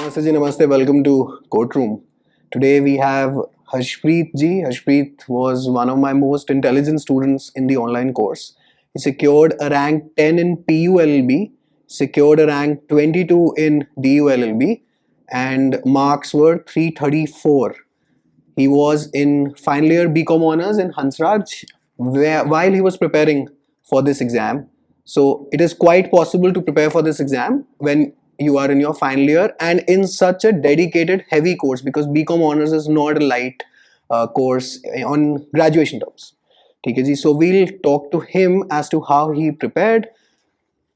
Namaste ji, namaste. Welcome to Courtroom. Today we have Harshpreet ji. Harshpreet was one of my most intelligent students in the online course. He secured a rank 10 in PULLB, secured a rank 22 in DULLB, and marks were 334. He was in final year BCom honors in Hansraj while he was preparing for this exam. So it is quite possible to prepare for this exam when you are in your final year and in such a dedicated heavy course, because BCom honors is not a light course on graduation terms. ठीक है जी. So we'll talk to him as to how he prepared,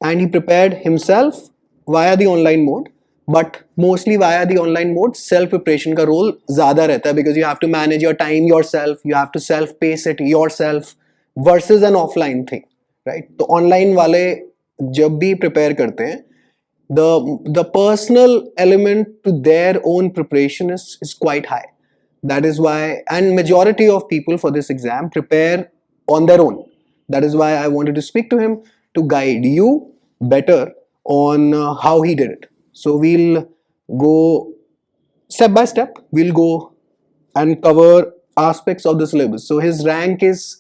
and he prepared himself via the online mode, but mostly via the online mode. Self preparation का role ज़्यादा रहता है, because you have to manage your time yourself, you have to self pace it yourself versus an offline thing, right? तो online वाले जब भी prepare करते हैं, the personal element to their own preparation is quite high. That is why, and majority of people for this exam prepare on their own. That is why I wanted to speak to him to guide you better on how he did it. So we'll go step by step. We'll go and cover aspects of the syllabus. So his rank is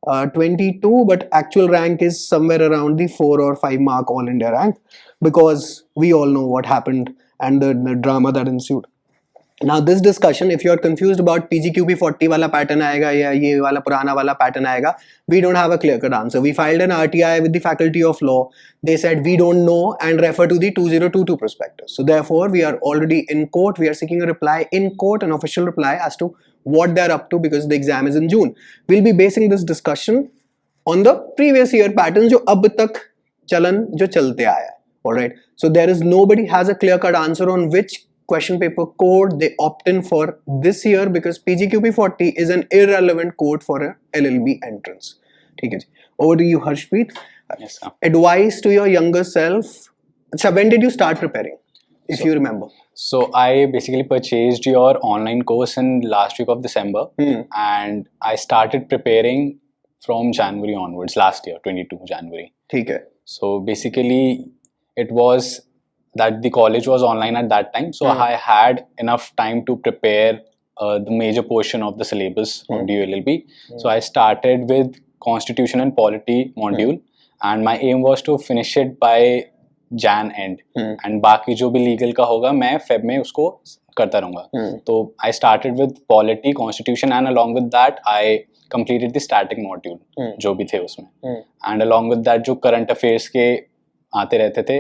22, but actual rank is somewhere around the 4 or 5 mark All India rank, because we all know what happened and the drama that ensued. Now this discussion, if you are confused about PGQP 40 वाला pattern आएगा या ये वाला पुराना वाला pattern आएगा, we don't have a clear cut answer. We filed an RTI with the Faculty of Law. They said we don't know and refer to the 2022 prospectus. So therefore we are already in court. We are seeking a reply in court, an official reply as to what they are up to, because the exam is in June. We'll be basing this discussion on the previous year pattern जो अब तक चलन जो चलते आया है. Alright. So there is nobody has a clear cut answer on which question paper code they opt in for this year, because PGQP 40 is an irrelevant code for a LLB entrance. ठीक है जी. Over to you, Harshpreet. Yes, sir. Advice to your younger self. So when did you start preparing, if you remember? So I basically purchased your online course in last week of December, and I started preparing from January onwards, last year, 22 January. ठीक है. So basically it was that the college was online at that time, so I had enough time to prepare the major portion of the syllabus on DULLB. So I started with Constitution and Polity module, and my aim was to finish it by Jan end, and बाकी जो भी legal का होगा मैं Feb में उसको करता रहूँगा. तो I started with Polity, Constitution, and along with that I completed the static module जो भी थे उसमें, and along with that जो current affairs के आते रहते थे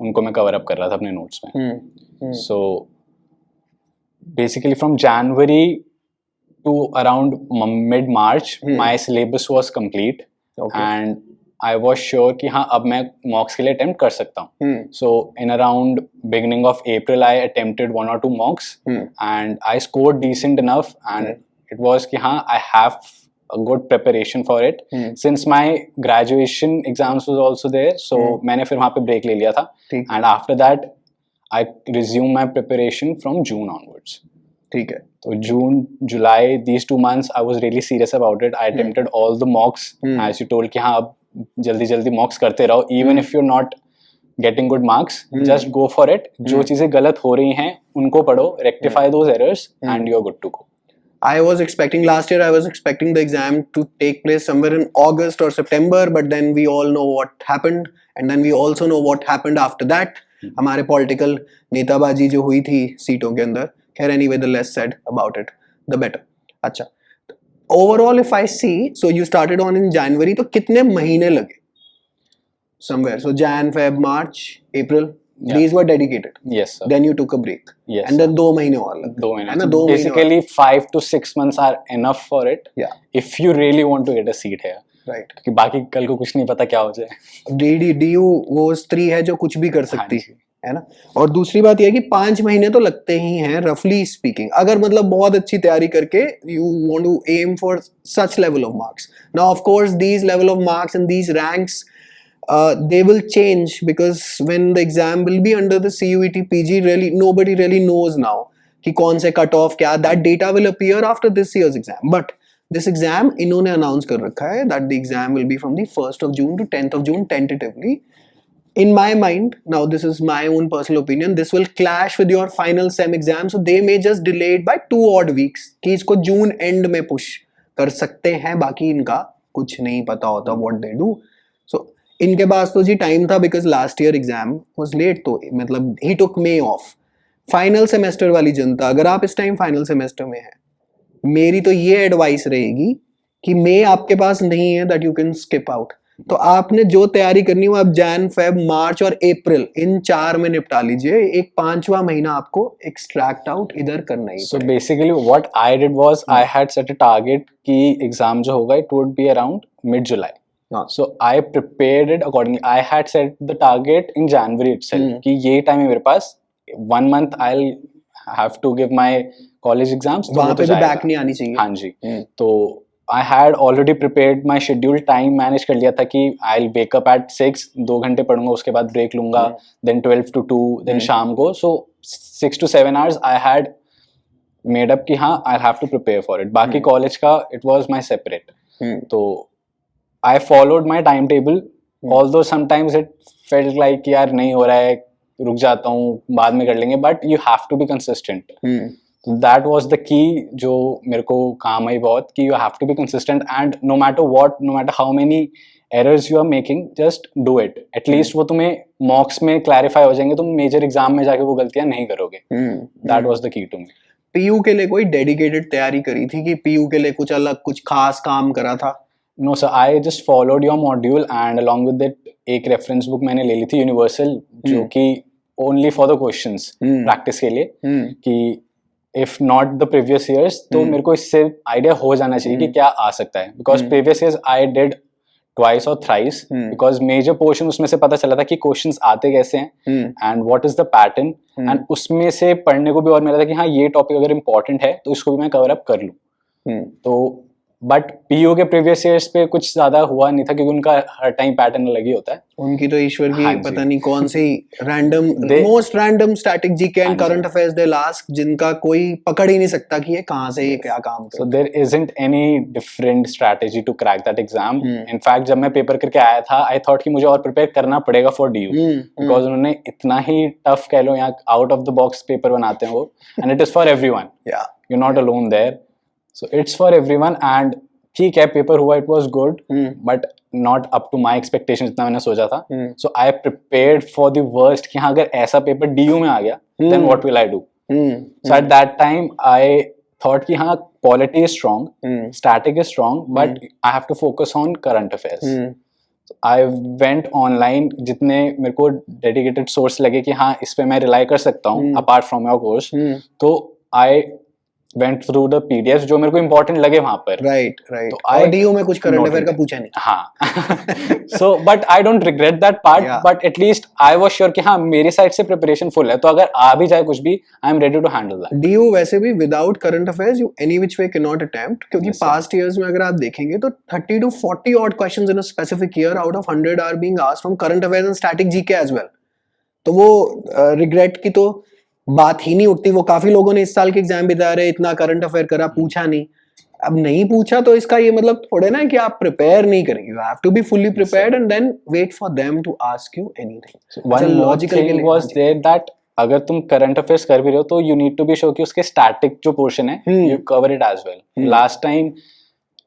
उनको मैं कवर अप कर रहा था अपने नोट्स में. So basically from January to around mid March my syllabus was complete, and I was sure कि हाँ अब मैं मॉक्स के लिए अटेम्प्ट कर सकता हूँ. So in around beginning of April I attempted 1 or 2 mocks, and I scored decent enough, and it was कि हाँ I have a good preparation for it. Since my graduation exams was also there, so मैंने फिर वहाँ पे break ले लिया था, and after that I resumed my preparation from June onwards. ठीक है. तो June, July, these 2 months I was really serious about it. I attempted all the mocks, as you told कि हाँ अब जल्दी जल्दी mocks करते रहो, even if you're not getting good marks, just go for it. जो चीज़ें गलत हो रही हैं उनको पढ़ो, rectify those errors, and you're good to go. I was expecting last year, I was expecting the exam to take place somewhere in August or September, but then we all know what happened, and then we also know what happened after that. हमारे political नेताबाजी जो हुई थी सीटों के अंदर. खैर anyway, the less said about it, the better. अच्छा. Overall, if I see, so you started on in January, तो कितने महीने लगे? Somewhere. So Jan, Feb, March, April. Yeah. These were dedicated. Yes, sir. Then you took a break. Yes, and then 2 महीने और लगे. 2 महीने. है ना? So 2 महीने basically 5 to 6 months are enough for it. Yeah. If you really want to get a seat here. Right. क्योंकि बाकी कल को कुछ नहीं पता क्या हो जाए. DU वो स्त्री है जो कुछ भी कर सकती है ना. और दूसरी बात यह है कि 5 महीने तो लगते ही हैं रफली स्पीकिंग, अगर मतलब बहुत अच्छी तैयारी करके you want to aim for such level of marks. Now of course these level of marks and these ranks they will change, because when the exam will be under the CUET PG, really nobody really knows now कि कौन से cut off क्या. That data will appear after this year's exam, but this exam इन्होंने announce कर रखा है that the exam will be from the 1st of June to 10th of June tentatively. in my mind, now this is my own personal opinion, this will clash with your final sem exam, so they may just delay it by 2 odd weeks कि इसको जून and में push कर सकते हैं, बाकी इनका कुछ नहीं पता होता what they do. So इनके पास तो जी टाइम था because last year exam was late, तो मतलब he took May off. Final semester वाली जनता, अगर आप इस टाइम फाइनल सेमेस्टर में हैं, मेरी तो ये एडवाइस रहेगी कि मई आपके पास नहीं है that you can skip out. तो आपने जो तैयारी करनी हो आप जैन फेब मार्च और अप्रैल इन 4 में निपटा लीजिए. एक 5वां महीना आपको एक्सट्रैक्ट आउट इधर करना ही. So basically what I did was I had set a target कि एग्जाम जो होगा it would be around mid July. So I prepared it accordingly. I had set the target in January itself कि ये time है मेरे पास, 1 month I'll have to give my college exams. वहाँ पे भी बैक नहीं आनी चाहिए. हाँ जी. तो I had already prepared my schedule, time manage कर लिया था कि I'll wake up at 6, 2 घंटे पढ़ूंगा, उसके बाद break लूंगा, then 12 to 2, then शाम को. So 6 to 7 hours I had made up कि हाँ I'll have to prepare for it. बाकी college का it was my separate. तो I followed my timetable, although sometimes it felt like कि यार नहीं हो रहा है, रुक जाता हूँ, बाद में कर लेंगे, but you have to be consistent. That was the key जो मेरे को काम आई बहुत, कि you have to be consistent and no matter what, no matter how many errors you are making, just do it. At least वो तुम्हें mocks में clarify हो जाएंगे, तुम major exam में जाके वो गलतियाँ नहीं करोगे. That was the key to me. PU के लिए कोई dedicated तैयारी करी थी कि PU के लिए कुछ अलग कुछ खास काम करा था? No sir, I just followed your module and along with it एक reference book मैंने ले ली थी Universal, जो कि only for the questions practice के लिए, कि if not the previous years, तो मेरे को इससे आइडिया हो जाना चाहिए कि क्या आ सकता है. Because previous years I did twice or thrice, because major portion उसमें से पता चला था कि questions आते कैसे हैं and what is the pattern, and उसमें से पढ़ने को भी और मिला था कि हाँ ये टॉपिक अगर important है तो इसको भी मैं कवर अप कर लूँ. तो बट पीयू के प्रीवियस ईयर्स पे कुछ ज्यादा हुआ नहीं था क्योंकि उनका हर टाइम पैटर्न अलग ही होता है. उनकी तो ईश्वर की पता नहीं कौन सी random most random static GK and current affairs दे लास्ट, जिनका कोई पकड़ ही नहीं सकता कि ये कहां से ये क्या काम करता है. So there isn't any different strategy to crack that exam. In fact जब मैं पेपर करके आया था आई थॉट कि मुझे और प्रिपेयर करना पड़ेगा फॉर डीयू, बिकॉज उन्होंने इतना ही टफ कह लो, यहाँ out of the box paper बनाते हैं वो, and it is for everyone. You not alone there, so it's for everyone. And ठीक है पेपर हुआ, it was good but not up to my expectations जितना मैंने सोचा था. So I prepared for the worst कि हाँ अगर ऐसा पेपर डीयू में आ गया then what will I do. So at that time I thought कि हाँ polity is strong, static is strong, but I have to focus on current affairs. I went online, जितने मेरे को डेडिकेटेड सोर्स लगे कि हाँ इस पे मैं रिलाई कर सकता हूँ अपार्ट फ्रॉम योर कोर्स, तो आई went through the PDFs जो मेरे को important लगे वहाँ पर. Right. तो और DU में कुछ करंट अफेयर का पूछा नहीं. हाँ. So but I don't regret that part. But at least I was sure कि हाँ मेरी साइड से preparation full है, तो अगर आ भी जाए कुछ भी I am ready to handle that. DU वैसे भी without current affairs you any which way cannot attempt, क्योंकि past years में अगर आप देखेंगे तो 30 to 40 odd questions in a specific year out of 100 are being asked from current affairs and static GK as well. तो वो regret की तो बात ही नहीं उठती. वो काफी लोगों ने इस साल के एग्जाम भी दे रहे, इतना करंट अफेयर करा, पूछा नहीं. अब नहीं पूछा तो इसका ये मतलब थोड़े ना कि आप प्रिपेयर नहीं करेंगे. You have to be fully prepared and then wait for them to ask you anything. One logical thing was there that अगर तुम करंट अफेयर्स कर भी रहे हो तो you need to be sure कि उसके स्टैटिक जो पोर्शन है you cover it as well. Last time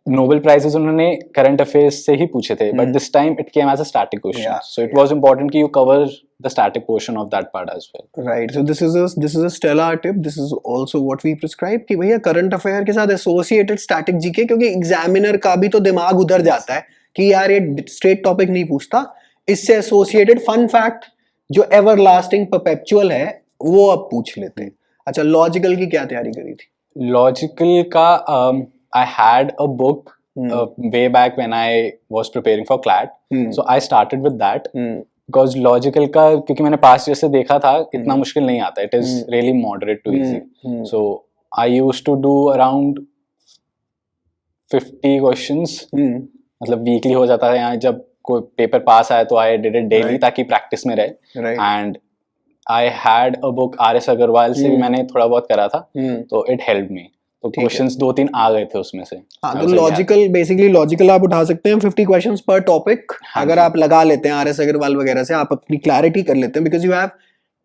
Nobel prizes उन्होंने करंट अफेयर्स से ही पूछे थे, but this time it came as a static question, so it was important कि you cover the static portion of that part as well. Right. So this is a stellar tip. This is also what we prescribe कि भैया current affair के साथ associated static GK, क्योंकि examiner का भी तो दिमाग उधर जाता है कि यार ये स्ट्रेट टॉपिक नहीं पूछता, इससे एसोसिएटेड फन फैक्ट जो एवर लास्टिंग परपेचुअल है वो अब पूछ लेते हैं. अच्छा, लॉजिकल की क्या तैयारी करी थी? लॉजिकल का I had a book way back when I was preparing for CLAT. So I started with that. Because logical का क्योंकि मैंने पास्ट ईयर से देखा था इतना मुश्किल नहीं आता. It is really moderate to easy. So I used to do around 50 questions, मतलब वीकली हो जाता है. यहाँ जब कोई पेपर पास आया तो आई डिड इट डेली ताकि प्रैक्टिस में रहे. And I had a book RS Agarwal से भी मैंने थोड़ा बहुत करा था, तो इट हेल्प मी. तो ठीक है। क्वेश्चंस 2-3 आ गए थे उसमें से। हाँ मैं तो उसे याद- लॉजिकल बेसिकली लॉजिकल आप उठा सकते हैं 50 क्वेश्चंस पर टॉपिक। हाँ अगर जी। आप लगा लेते हैं RS अग्रवाल वगैरह से, आप अपनी क्लैरिटी कर लेते हैं because you have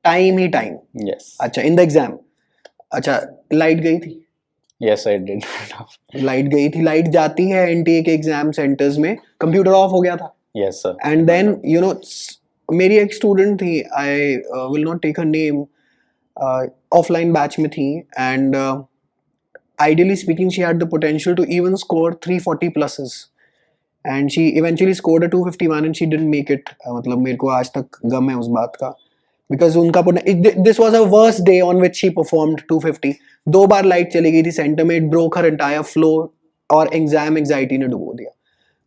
time he time. Yes. अच्छा इन द एग्जाम, अच्छा लाइट गई थी? Yes, I did. लाइट गई थी, लाइट जाती है NTA के एग्जाम सेंटर्स में, कंप्यूटर ऑफ हो गया था Yes, sir. And then you know मेरी एक स्टूडेंट थी, I will not take her name, offline batch में थी एंड ideally speaking she had the potential to even score 340 pluses and she eventually scored a 251 and she didn't make it. मतलब मेरे को आज तक गम है उस बात का because उनका this was a worst day on which she performed 250. 2 bar light चली गई थी सेंटर में, it broke her entire flow और एग्जाम एंजाइटी ने डुबो दिया.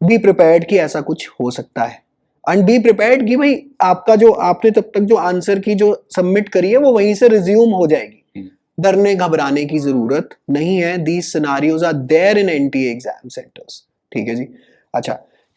बी प्रिपेयर्ड कि ऐसा कुछ हो सकता है एंड बी प्रिपेयर्ड कि भाई आपका जो आपने तब तक जो आंसर की जो सबमिट करी है वो वहीं से रिज्यूम हो जाएगी. डरने घबराने की जरूरत नहीं है. These scenarios are there in NTA exam centres. ठीक है जी. अच्छा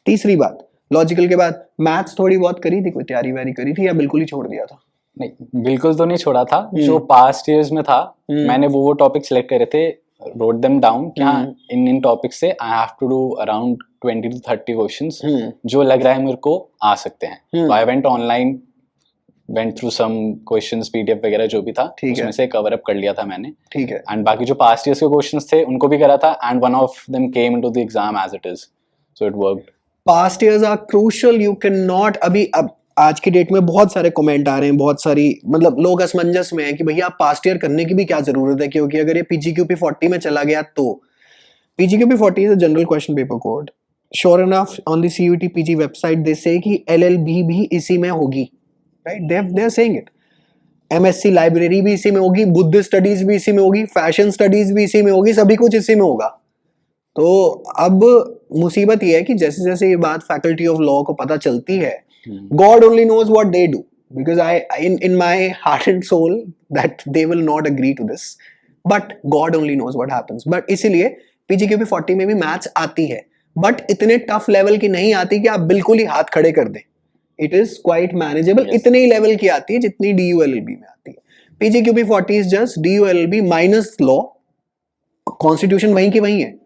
तीसरी बात, लॉजिकल के बाद मैथ्स थोड़ी बहुत करी थी, कोई तैयारी वैयारी करी थी या बिल्कुल ही छोड़ दिया था? नहीं, बिल्कुल तो नहीं छोड़ा था. जो पास्ट ईयर्स में था मैंने वो टॉपिक सेलेक्ट करे थे, wrote them down कि हाँ इन टॉपिक से I have to do around 20 to 30 questions जो लग रहा है मेरे को आ सकते हैं. तो I went online, went through some questions, PDF वगैरह जो भी था उसमें से कवर अप कर लिया था मैंने. ठीक है. एंड बाकी जो पास्ट ईयर्स के क्वेश्चंस थे उनको भी करा था and one of them came into the exam as it is, so it worked. Past years are crucial. You can not अभी अब आज की डेट में बहुत सारे कमेंट आ रहे हैं, बहुत सारी मतलब लोग असमंजस में है कि भैया आप पास्ट ईयर करने की भी क्या जरूरत है, क्योंकि अगर ये PGQP 40 में चला गया तो PGQP 40 is a general question paper code. Sure enough on the CUET PG website they say कि LLB भी इसी में होगी. Right, they are saying it. MSc library भी इसी में होगी, बुद्ध स्टडीज भी इसी में होगी, फैशन स्टडीज भी इसी में होगी, सभी कुछ इसी में होगा. तो अब मुसीबत ये है कि जैसे जैसे ये बात फैकल्टी ऑफ लॉ को पता चलती है, God only knows what they do, because I in my heart and soul that they will not agree to this, but God only knows what happens. But इसीलिए PGQP 40 में भी maths आती है, but इतने टफ लेवल की नहीं आती कि आप बिल्कुल ही हाथ खड़े कर दें. It is quite manageable. इतने ही लेवल की आती है जितनी DULLB में आती है. PGQP 40 is just DULLB minus law. Constitution वहीं की वहीं है,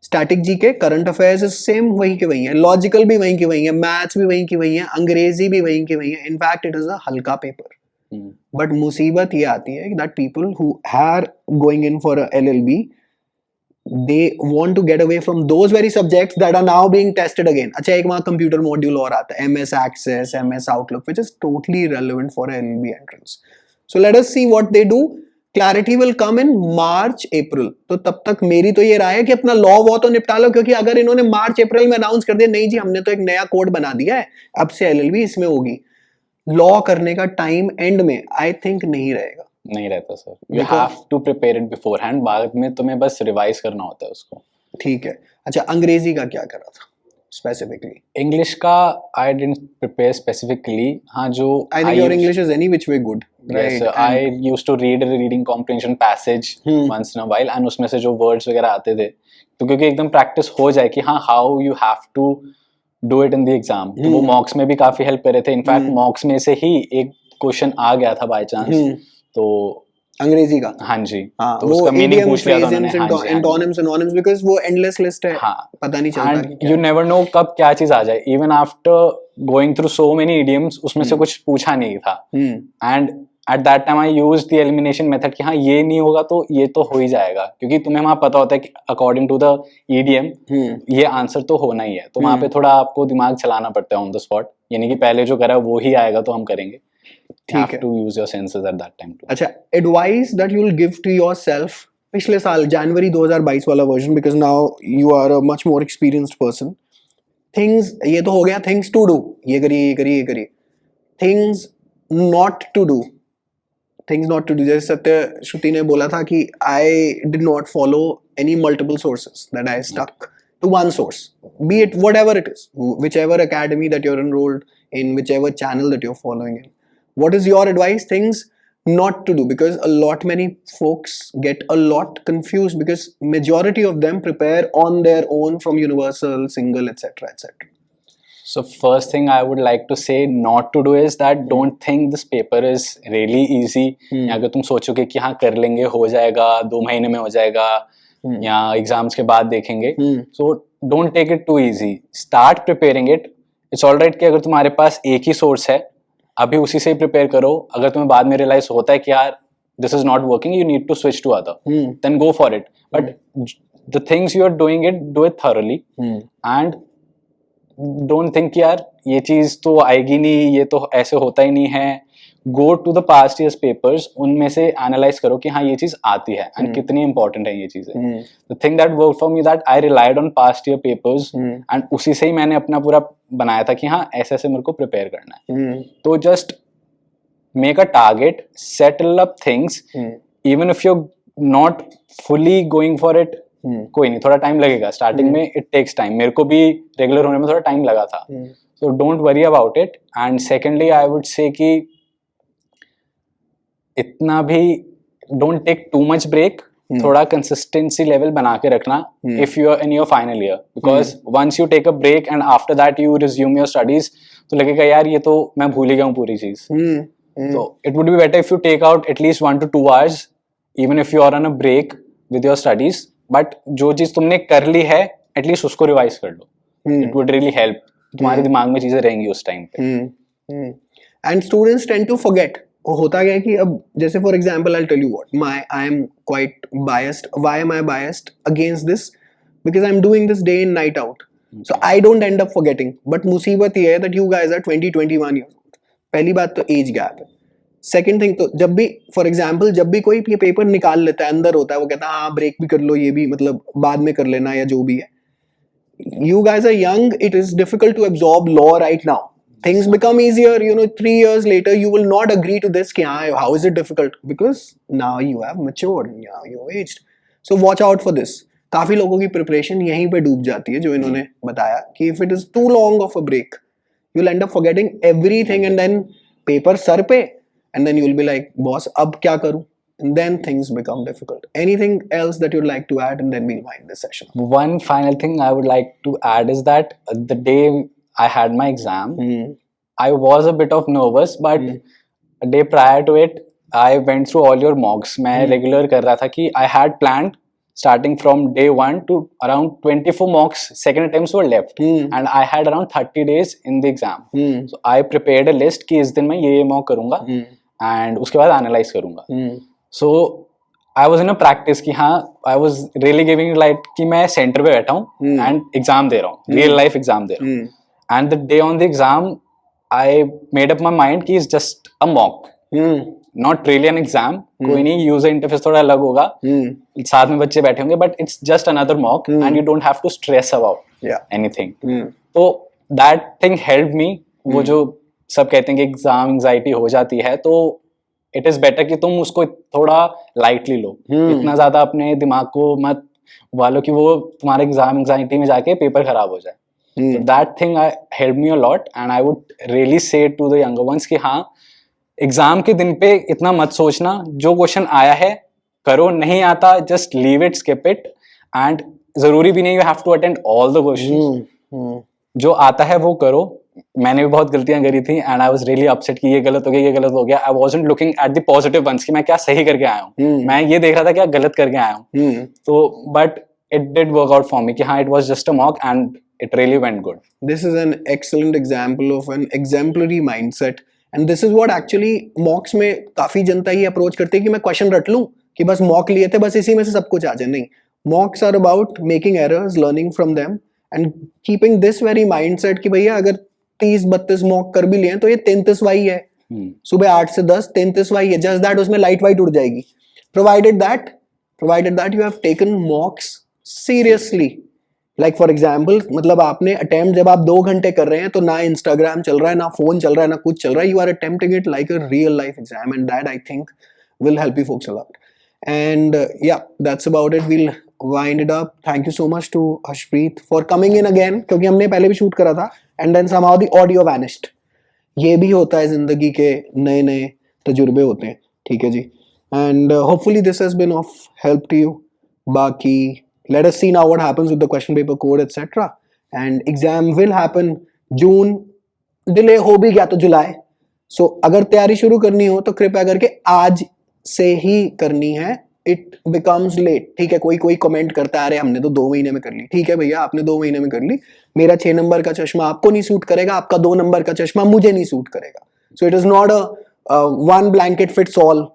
static GK, current affairs same वहीं के वहीं है, लॉजिकल भी वहीं की वहीं है, मैथ्स भी वहीं की वहीं है, अंग्रेजी भी वहीं की वहीं है. इनफैक्ट इट इज अ हल्का पेपर. बट मुसीबत ये आती है that people who are going in for LLB they want to get away from those very subjects that are now being tested again. अच्छा एक वहाँ कंप्यूटर मॉड्यूल और आता है, MS Access, MS Outlook, which is totally irrelevant for LLB entrance. So let us see what they do. Clarity will come in March, April. तो तब तक मेरी तो ये राय है कि अपना लॉ वो तो निपटा लो, क्योंकि अगर इन्होंने मार्च अप्रैल में अनाउंस कर दिया नहीं जी हमने तो एक नया कोड बना दिया है, अब से LLB इसमें होगी, लॉ करने का टाइम एंड में आई थिंक नहीं रहेगा. नहीं रहता sir. You have to prepare it before hand. बाद में तुम्हें बस रिवाइज करना होता है उसको. ठीक है. अच्छा अंग्रेजी का क्या करा था स्पेसिफिकली? इंग्लिश का आई डिडंट प्रिपेयर स्पेसिफिकली. हाँ जो I think your English is any which way good. Yes, Right. I used to read a reading comprehension passage once in a while and उसमें से जो words वगैरह आते थे तो क्योंकि एकदम practice हो जाए कि हाँ how you have to do it in the exam, तो वो mocks में भी काफी help कर रहे थे. इनफैक्ट mocks में से ही एक क्वेश्चन आ गया था बाय चांस, तो अंग्रेजी का. हाँ जी. हाँ, तो वो उसका मीनिंग पूछ लिया था idioms, उन्होंने. हाँ जी, antonyms, synonyms, because वो endless list है. हाँ. पता नहीं चलता And you never know कब क्या चीज आ जाए. Even after going through so many idioms उसमें से कुछ पूछा नहीं था. And at that time I used the elimination method कि हाँ ये नहीं होगा तो ये तो हो ही जाएगा, क्योंकि तुम्हें वहाँ पता होता है कि according to the idiom ये आंसर तो होना ही है. तो वहाँ पे थोड़ा आपको दिमाग चलाना पड़ता है on the spot, यानी कि पहले जो करा वो ही आएगा तो हम करेंगे. ठीक है. to use your senses at that time too. अच्छा advice that you will give to yourself पिछले साल जनवरी 2022 वाला version, because now you are a much more experienced person. Things ये तो हो गया, things to do, ये करिए ये करिए ये करिए. Things not to do, things not to do. जैसे सत्य श्रुति ने बोला था कि I did not follow any multiple sources, that I stuck to one source, be it whatever it is, whichever academy that you're enrolled in, whichever channel that you're following in. What is your advice? Things not to do, because a lot many folks get a lot confused because majority of them prepare on their own from Universal, Single, etc. etc. So first thing I would like to say not to do is that don't think this paper is really easy. अगर तुम सोचोगे कि हाँ कर लेंगे हो जाएगा 2 महीने में हो जाएगा, या एग्जाम्स के बाद देखेंगे. So don't take it too easy, start preparing it. It's alright कि अगर तुम्हारे पास एक ही सोर्स है, अभी उसी से ही प्रिपेयर करो. अगर तुम्हें बाद में रियलाइज होता है कि यार this is not working, you need to switch to other, then go for it. But the things you are doing it, do it thoroughly. And don't think यार ये चीज तो आएगी नहीं, ये तो ऐसे होता ही नहीं है. Go to the past years papers, उनमें से analyze करो कि हाँ ये चीज आती है and कितनी important है ये चीजें. The thing that worked for me that I relied on past year papers and उसी से ही मैंने अपना पूरा बनाया था कि हाँ ऐसे ऐसे मेरे को prepare करना है. तो just make a target, settle up things, even if you're not fully going for it. कोई नहीं, थोड़ा टाइम लगेगा स्टार्टिंग में. It takes time. मेरे को भी रेगुलर होने में थोड़ा टाइम लगा था. So don't worry about it. And secondly I would say कि इतना भी don't take too much break. थोड़ा कंसिस्टेंसी लेवल बना के रखना if you are in your final year, because once you take a break and after that you resume your studies, तो लगेगा यार ये तो मैं भूल ही गया हूँ पूरी चीज. So it would be better if you take out at least 1 to 2 hours, even if you are on a break with your studies. But जो चीज तुमने कर ली है, at least उसको revise कर लो. It would really help. तुम्हारे दिमाग में चीजें रहेंगी उस टाइम पे. And students tend to forget. होता क्या है कि अब जैसे for example I'll tell you what I am quite biased. Why am I biased against this? Because I'm doing this day in night out. So I don't end up forgetting. But मुसीबत ये है that you guys are 20-21 years. पहली बात तो age gap है. Second thing, तो जब भी फॉर एग्जांपल जब भी कोई ये पेपर निकाल लेता है, अंदर होता है, वो कहता है हाँ ब्रेक भी कर लो, ये भी मतलब बाद में कर लेना या जो भी है. You guys are young, it is difficult to absorb law right now. Things become easier, 3 years later you will not agree to this कि हाँ how is it difficult, because now you have matured, now you've aged. So watch out for this. काफी लोगों की preparation यहीं पे डूब जाती है, जो इन्होंने बताया कि if it is too long of a break, you'll end up forgetting everything and then paper sar pe, and then you'll be like, boss, ab kya karu? And then things become difficult. Anything else that you'd like to add, and then we'll wind this session? One final thing I would like to add is that the day I had my exam, I was a bit of nervous, but a day prior to it, I went through all your mocks. मैं regular कर रहा था कि I had planned starting from day 1 to around 24 mocks, second attempts were left, and I had around 30 days in the exam. So I prepared a list कि इस दिन मैं ये mock करूँगा and उसके बाद analyze करूँगा. So I was in a practice कि हाँ I was really giving it like कि मैं center पे बैठा हूँ and exam दे रहा हूँ, real life exam दे रहा हूँ. And the day on the exam, I made up my mind कि it's just a mock. Not really an exam. कोई नहीं, यूजर इंटरफेस थोड़ा अलग होगा, साथ में बच्चे बैठे होंगे, but it's just another mock and you don't have to stress about anything. तो that thing helped me. वो जो सब कहते हैं कि एग्जाम एंजाइटी हो जाती है, तो it is better कि तुम उसको थोड़ा lightly लो. इतना ज्यादा अपने दिमाग को मत वालो कि वो तुम्हारे एग्जाम एंजाइटी में जाके पेपर खराब हो जाए. So that thing helped me a lot, and I would really say to the younger ones कि हाँ एग्जाम के दिन पे इतना मत सोचना, जो क्वेश्चन आया है करो, नहीं आता just leave it, skip it. And जरूरी भी नहीं you have to attend all the questions. जो आता है वो करो. मैंने भी बहुत गलतियां करी थी and I was really upset कि ये गलत हो गया, ये गलत हो गया. I wasn't looking at the positive once कि मैं क्या सही करके आया हूँ, मैं ये देख रहा था क्या गलत करके आया हूँ. तो but it did work out for me कि हाँ it was just a mock and it really went good. This is an excellent example of an exemplary mindset. And this is what actually mocks में काफी जनता ही approach करती है कि मैं question रट लूं कि बस मॉक लिए थे, बस इसी में से सब कुछ आ जाए. नहीं, mocks are about making errors, learning from them and keeping this very mindset कि भैया अगर 30-32 मॉक कर भी लिए तो ये 33वां है. सुबह 8 से 10 33वां है, जस्ट दैट उसमें लाइट वाइट उड़ जाएगी. provided that you have taken mocks seriously. Like for example, मतलब आपने अटेम्प्ट जब आप 2 घंटे कर रहे हैं तो ना इंस्टाग्राम चल रहा है, ना फोन चल रहा है, ना कुछ चल रहा है. You are attempting it like a real life exam and that I think will help you folks a lot. And yeah, that's about it. We'll wind it up. Thank you so much to Harshpreet for coming in again, क्योंकि हमने पहले भी shoot करा था and then somehow the audio vanished. ये भी होता है, जिंदगी के नए नए तजुर्बे होते हैं. ठीक है जी. And hopefully this has been of help to you. बाकी let us see now what happens with the question paper code etc. and exam will happen June, delay हो भी गया तो जुलाई. So अगर तैयारी शुरू करनी हो तो कृपया करके आज से ही करनी है. It becomes late. ठीक है, कोई कोई कमेंट करता है अरे हमने तो 2 महीने में कर ली. ठीक है भैया, आपने 2 महीने में कर ली. मेरा 6 नंबर का चश्मा आपको नहीं सूट करेगा, आपका 2 नंबर का चश्मा मुझे नहीं सूट करेगा. So it is not a one blanket fits all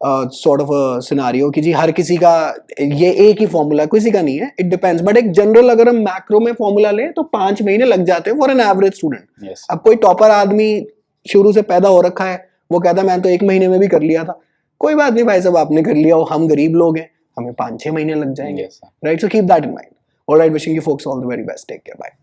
sort of a scenario कि जी हर किसी का ये एक ही फॉर्मूला, किसी का नहीं है. It depends. बट एक जनरल अगर हम मैक्रो में फॉर्मूला लें तो 5 महीने लग जाते हैं for an average student. Yes. अब कोई टॉपर आदमी शुरू से पैदा हो रखा है, वो कहता है मैंने तो 1 महीने में भी कर लिया था. कोई बात नहीं भाई साहब, आपने कर लिया हो, हम गरीब लोग हैं, हमें 5-6 महीने लग जाएंगे. Yes, sir. Right, so keep that in mind. Alright, wishing you folks all the very best. Take care. Bye.